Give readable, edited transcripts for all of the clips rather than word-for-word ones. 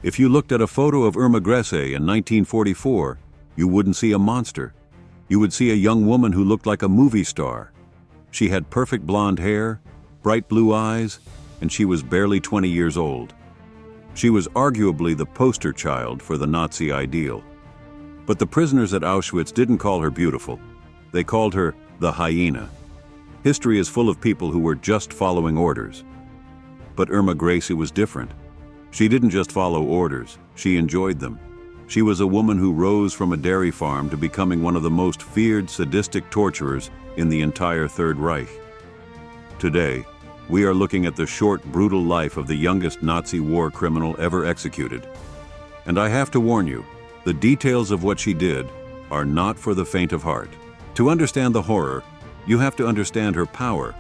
If you looked at a photo of Irma Grese in 1944, you wouldn't see a monster. You would see a young woman who looked like a movie star. She had perfect blonde hair, bright blue eyes, and she was barely 20 years old. She was arguably the poster child for the Nazi ideal. But the prisoners at Auschwitz didn't call her beautiful. They called her the Hyena. History is full of people who were just following orders. But Irma Grese was different. She didn't just follow orders, she enjoyed them. She was a woman who rose from a dairy farm to becoming one of the most feared sadistic torturers in the entire Third Reich. Today, we are looking at the short, brutal life of the youngest Nazi war criminal ever executed. And I have to warn you, the details of what she did are not for the faint of heart. To understand the horror, you have to understand her power.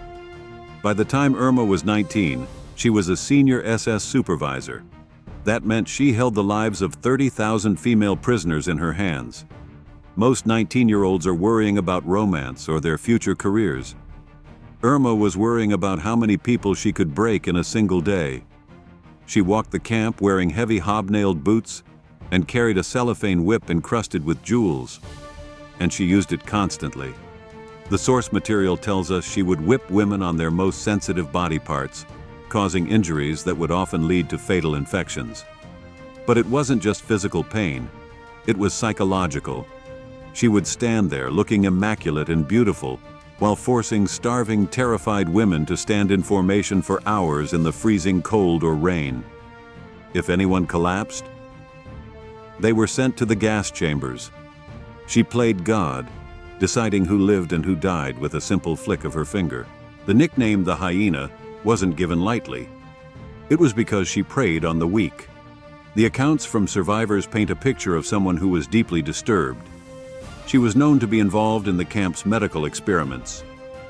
By the time Irma was 19, she was a senior SS supervisor. That meant she held the lives of 30,000 female prisoners in her hands. Most 19-year-olds are worrying about romance or their future careers. Irma was worrying about how many people she could break in a single day. She walked the camp wearing heavy hobnailed boots and carried a cellophane whip encrusted with jewels. And she used it constantly. The source material tells us she would whip women on their most sensitive body parts, causing injuries that would often lead to fatal infections. But it wasn't just physical pain, it was psychological. She would stand there looking immaculate and beautiful, while forcing starving, terrified women to stand in formation for hours in the freezing cold or rain. If anyone collapsed, they were sent to the gas chambers. She played God, deciding who lived and who died with a simple flick of her finger. The nickname the Hyena wasn't given lightly. It was because she preyed on the weak. The accounts from survivors paint a picture of someone who was deeply disturbed. She was known to be involved in the camp's medical experiments,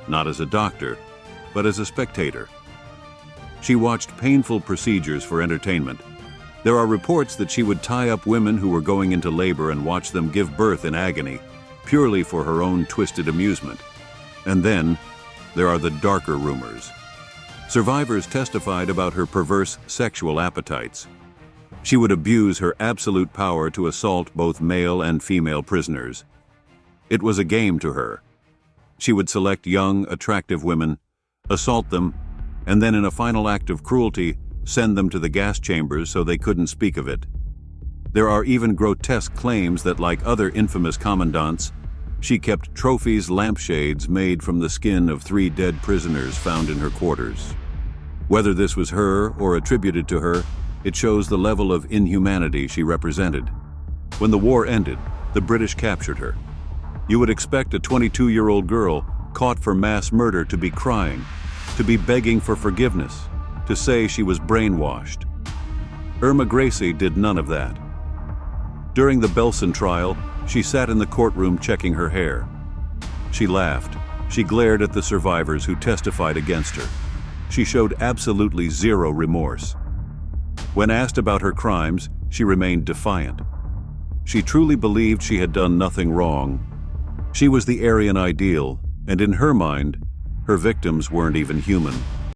not as a doctor, but as a spectator. She watched painful procedures for entertainment. There are reports that she would tie up women who were going into labor and watch them give birth in agony, purely for her own twisted amusement. And then, there are the darker rumors. Survivors testified about her perverse sexual appetites. She would abuse her absolute power to assault both male and female prisoners. It was a game to her. She would select young, attractive women, assault them, and then in a final act of cruelty, send them to the gas chambers so they couldn't speak of it. There are even grotesque claims that, like other infamous commandants, she kept trophies lampshades made from the skin of 3 dead prisoners found in her quarters. Whether this was her or attributed to her, it shows the level of inhumanity she represented. When the war ended, the British captured her. You would expect a 22-year-old girl caught for mass murder to be crying, to be begging for forgiveness, to say she was brainwashed. Irma Grese did none of that. During the Belsen trial, she sat in the courtroom checking her hair. She laughed. She glared at the survivors who testified against her. She showed absolutely zero remorse. When asked about her crimes, she remained defiant. She truly believed she had done nothing wrong. She was the Aryan ideal, and in her mind, her victims weren't even human.